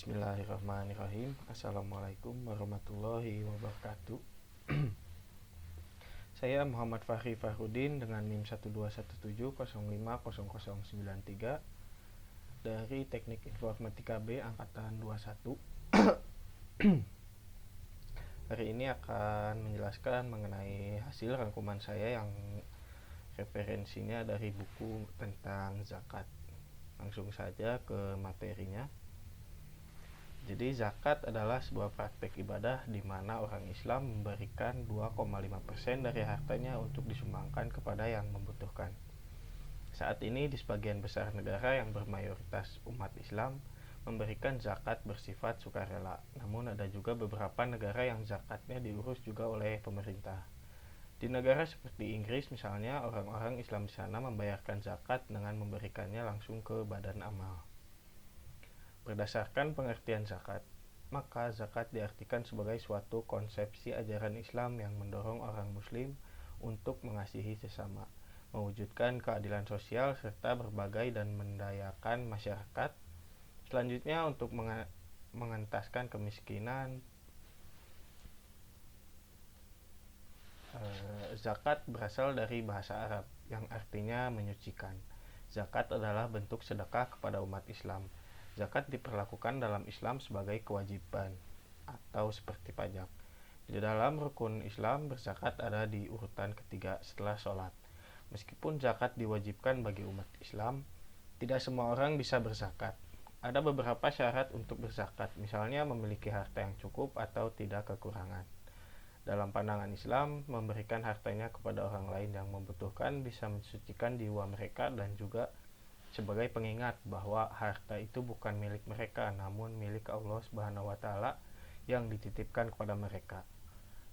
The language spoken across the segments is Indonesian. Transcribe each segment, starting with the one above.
Bismillahirrahmanirrahim. Assalamualaikum warahmatullahi wabarakatuh. Saya Muhammad Fahri Fahrudin dengan NIM 12170500093 dari Teknik Informatika B Angkatan 21. Hari ini akan menjelaskan mengenai hasil rangkuman saya yang referensinya dari buku tentang zakat. Langsung saja ke materinya. Jadi zakat adalah sebuah praktek ibadah di mana orang Islam memberikan 2,5% dari hartanya untuk disumbangkan kepada yang membutuhkan. Saat ini di sebagian besar negara yang bermayoritas umat Islam memberikan zakat bersifat sukarela. Namun ada juga beberapa negara yang zakatnya diurus juga oleh pemerintah. Di negara seperti Inggris misalnya, orang-orang Islam di sana membayarkan zakat dengan memberikannya langsung ke badan amal. Berdasarkan pengertian zakat, maka zakat diartikan sebagai suatu konsepsi ajaran Islam yang mendorong orang muslim untuk mengasihi sesama, mewujudkan keadilan sosial serta berbagai dan mendayakan masyarakat. Selanjutnya untuk mengentaskan kemiskinan. Zakat berasal dari bahasa Arab yang artinya menyucikan. Zakat adalah bentuk sedekah kepada umat Islam. Zakat diperlakukan dalam Islam sebagai kewajiban atau seperti pajak. Di dalam rukun Islam, berzakat ada di urutan ketiga setelah sholat. Meskipun zakat diwajibkan bagi umat Islam, tidak semua orang bisa berzakat. Ada beberapa syarat untuk berzakat, misalnya memiliki harta yang cukup atau tidak kekurangan. Dalam pandangan Islam, memberikan hartanya kepada orang lain yang membutuhkan bisa mensucikan jiwa mereka dan juga sebagai pengingat bahwa harta itu bukan milik mereka namun milik Allah Subhanahu wa taala yang dititipkan kepada mereka.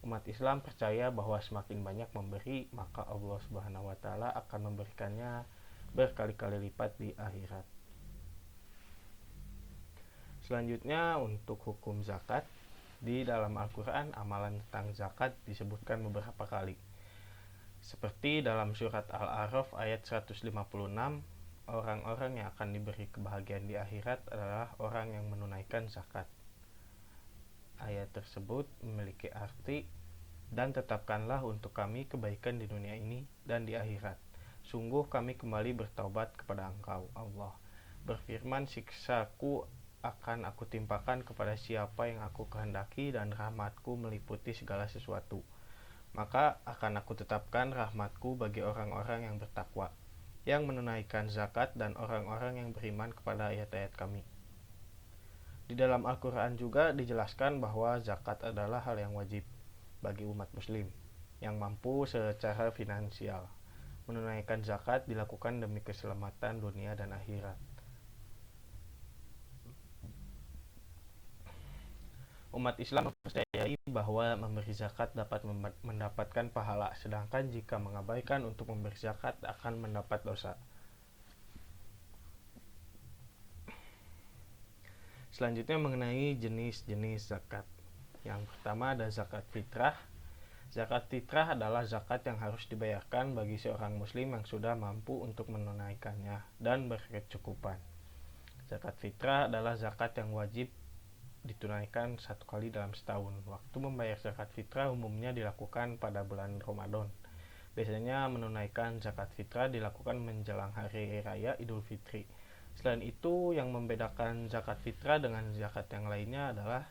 Umat Islam percaya bahwa semakin banyak memberi, maka Allah Subhanahu wa taala akan memberikannya berkali-kali lipat di akhirat. Selanjutnya untuk hukum zakat, di dalam Al-Qur'an amalan tentang zakat disebutkan beberapa kali. Seperti dalam surat Al-A'raf ayat 156, orang-orang yang akan diberi kebahagiaan di akhirat adalah orang yang menunaikan zakat. Ayat tersebut memiliki arti, dan tetapkanlah untuk kami kebaikan di dunia ini dan di akhirat. Sungguh kami kembali bertaubat kepada Engkau, Allah. Berfirman, siksaku akan aku timpakan kepada siapa yang aku kehendaki dan rahmatku meliputi segala sesuatu. Maka akan aku tetapkan rahmatku bagi orang-orang yang bertakwa, yang menunaikan zakat dan orang-orang yang beriman kepada ayat-ayat kami. Di dalam Al-Quran juga dijelaskan bahwa zakat adalah hal yang wajib bagi umat muslim yang mampu secara finansial. Menunaikan zakat dilakukan demi keselamatan dunia dan akhirat. Umat Islam mempercayai bahwa memberi zakat dapat mendapatkan pahala, sedangkan jika mengabaikan untuk memberi zakat akan mendapat dosa. Selanjutnya mengenai jenis-jenis zakat. Yang pertama ada zakat fitrah. Zakat fitrah adalah zakat yang harus dibayarkan bagi seorang muslim yang sudah mampu untuk menunaikannya dan berkecukupan. Zakat fitrah adalah zakat yang wajib ditunaikan satu kali dalam setahun. Waktu membayar zakat fitrah umumnya dilakukan pada bulan Ramadan. Biasanya menunaikan zakat fitrah dilakukan menjelang hari raya Idul Fitri. Selain itu, yang membedakan zakat fitrah dengan zakat yang lainnya adalah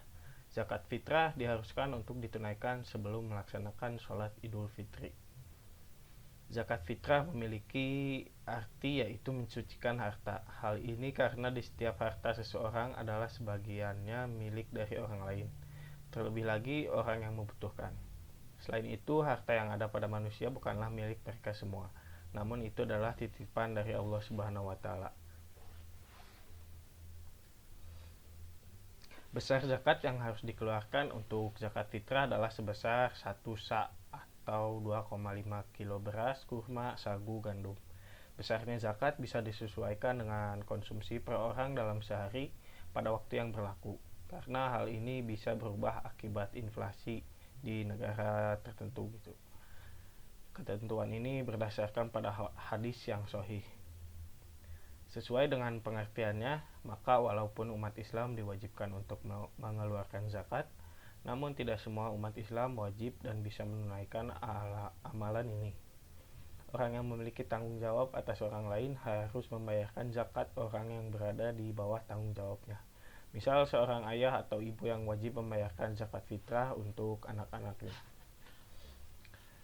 zakat fitrah diharuskan untuk ditunaikan sebelum melaksanakan sholat Idul Fitri. Zakat fitrah memiliki arti yaitu mensucikan harta. Hal ini karena di setiap harta seseorang adalah sebagiannya milik dari orang lain, terlebih lagi orang yang membutuhkan. Selain itu, harta yang ada pada manusia bukanlah milik mereka semua, namun itu adalah titipan dari Allah Subhanahu wa taala. Besar zakat yang harus dikeluarkan untuk zakat fitrah adalah sebesar 1 sa' atau 2,5 kilo beras, kurma, sagu, gandum. Besarnya zakat bisa disesuaikan dengan konsumsi per orang dalam sehari pada waktu yang berlaku, karena hal ini bisa berubah akibat inflasi di negara tertentu gitu. Ketentuan ini berdasarkan pada hadis yang sahih. Sesuai dengan pengertiannya, maka walaupun umat Islam diwajibkan untuk mengeluarkan zakat, namun tidak semua umat Islam wajib dan bisa menunaikan amalan ini. Orang yang memiliki tanggung jawab atas orang lain harus membayarkan zakat orang yang berada di bawah tanggung jawabnya. Misal seorang ayah atau ibu yang wajib membayarkan zakat fitrah untuk anak-anaknya.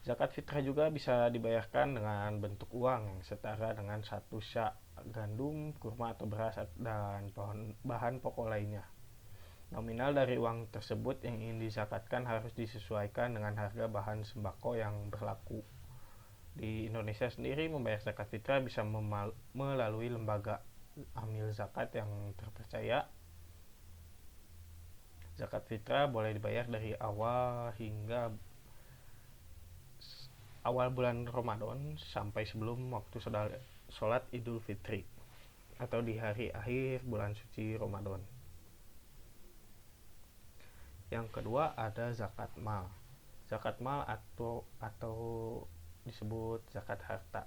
Zakat fitrah juga bisa dibayarkan dengan bentuk uang yang setara dengan 1 syak gandum, kurma atau beras, dan bahan pokok lainnya. Nominal dari uang tersebut yang ingin dizakatkan harus disesuaikan dengan harga bahan sembako yang berlaku. Di Indonesia sendiri, membayar zakat fitrah bisa melalui lembaga amil zakat yang terpercaya. Zakat fitrah boleh dibayar dari awal bulan Ramadan sampai sebelum waktu sholat Idul Fitri atau di hari akhir bulan suci Ramadan. Yang kedua ada zakat mal. Zakat mal atau disebut zakat harta.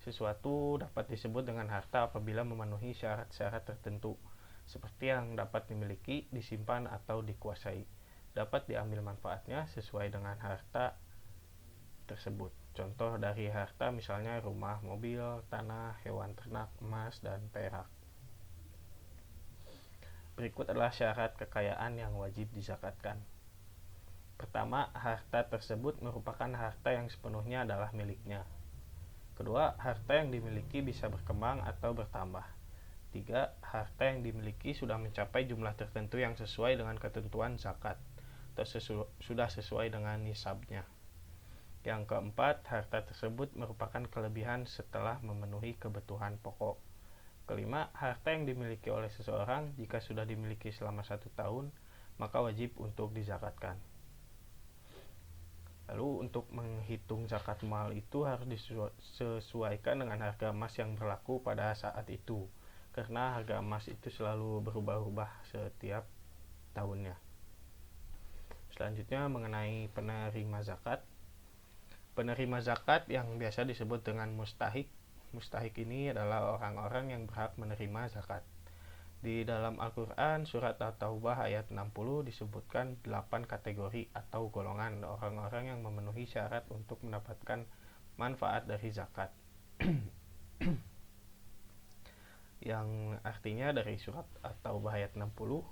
Sesuatu dapat disebut dengan harta apabila memenuhi syarat-syarat tertentu, seperti yang dapat dimiliki, disimpan, atau dikuasai. Dapat diambil manfaatnya sesuai dengan harta tersebut. Contoh dari harta misalnya rumah, mobil, tanah, hewan ternak, emas, dan perak. Berikut adalah syarat kekayaan yang wajib dizakatkan. Pertama, harta tersebut merupakan harta yang sepenuhnya adalah miliknya. Kedua, harta yang dimiliki bisa berkembang atau bertambah. Tiga, harta yang dimiliki sudah mencapai jumlah tertentu yang sesuai dengan ketentuan zakat atau sudah sesuai dengan nisabnya. Yang keempat, harta tersebut merupakan kelebihan setelah memenuhi kebutuhan pokok. Kelima, harta yang dimiliki oleh seseorang jika sudah dimiliki selama 1 tahun, maka wajib untuk dizakatkan. Lalu untuk menghitung zakat mal itu harus disesuaikan dengan harga emas yang berlaku pada saat itu, karena harga emas itu selalu berubah-ubah setiap tahunnya. Selanjutnya mengenai penerima zakat. Penerima zakat yang biasa disebut dengan mustahik. Mustahik ini adalah orang-orang yang berhak menerima zakat. Di dalam Al-Quran, surat At-Taubah ayat 60 disebutkan 8 kategori atau golongan orang-orang yang memenuhi syarat untuk mendapatkan manfaat dari zakat. Yang artinya dari surat At-Taubah ayat 60,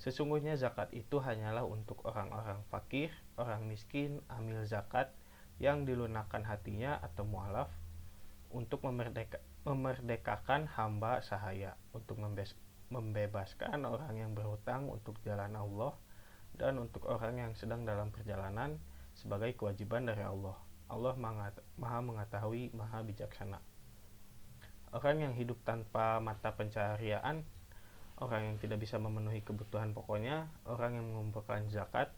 sesungguhnya zakat itu hanyalah untuk orang-orang fakir, orang miskin, amil zakat, yang dilunakkan hatinya atau mu'alaf, untuk memerdekakan hamba sahaya, untuk membebaskan orang yang berhutang untuk jalan Allah, dan untuk orang yang sedang dalam perjalanan sebagai kewajiban dari Allah. Allah maha mengetahui, maha bijaksana. Orang yang hidup tanpa mata pencaharian, orang yang tidak bisa memenuhi kebutuhan pokoknya, orang yang mengumpulkan zakat,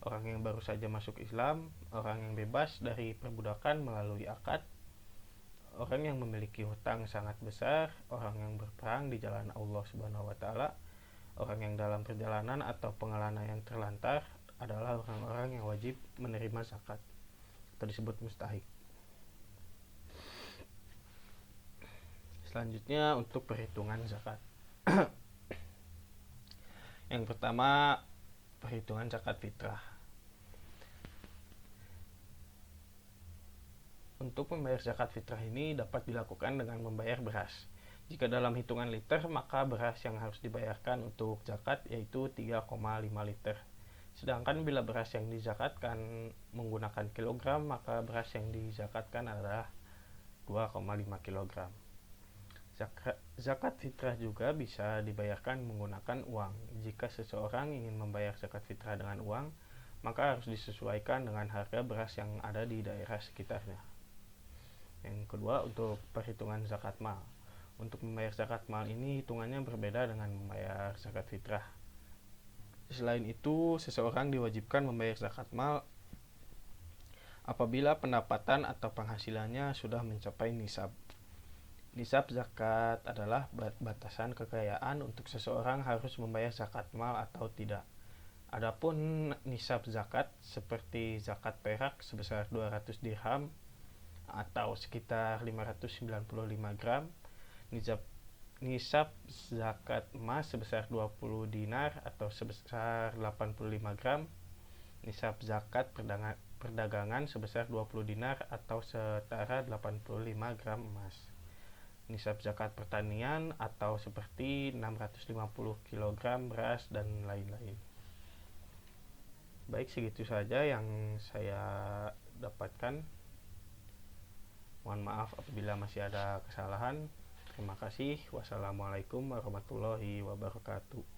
orang yang baru saja masuk Islam, orang yang bebas dari perbudakan melalui akad, orang yang memiliki hutang sangat besar, orang yang berperang di jalan Allah Subhanahu wa taala, orang yang dalam perjalanan atau pengelana yang terlantar adalah orang-orang yang wajib menerima zakat atau disebut mustahik. Selanjutnya untuk perhitungan zakat. Yang pertama, perhitungan zakat fitrah. Untuk membayar zakat fitrah ini dapat dilakukan dengan membayar beras. Jika dalam hitungan liter, maka beras yang harus dibayarkan untuk zakat yaitu 3,5 liter. Sedangkan bila beras yang dizakatkan menggunakan kilogram, maka beras yang dizakatkan adalah 2,5 kilogram. Zakat fitrah juga bisa dibayarkan menggunakan uang. Jika seseorang ingin membayar zakat fitrah dengan uang, maka harus disesuaikan dengan harga beras yang ada di daerah sekitarnya. Yang kedua, untuk perhitungan zakat mal. Untuk membayar zakat mal ini hitungannya berbeda dengan membayar zakat fitrah. Selain itu, seseorang diwajibkan membayar zakat mal apabila pendapatan atau penghasilannya sudah mencapai nisab. Nisab zakat adalah batasan kekayaan untuk seseorang harus membayar zakat mal atau tidak. Adapun nisab zakat seperti zakat perak sebesar 200 dirham atau sekitar 595 gram, nisab zakat emas sebesar 20 dinar atau sebesar 85 gram, nisab zakat perdagangan sebesar 20 dinar atau setara 85 gram emas, nisab zakat pertanian atau seperti 650 kg beras dan lain-lain. Baik, segitu saja yang saya dapatkan. Mohon maaf apabila masih ada kesalahan. Terima kasih. Wassalamualaikum warahmatullahi wabarakatuh.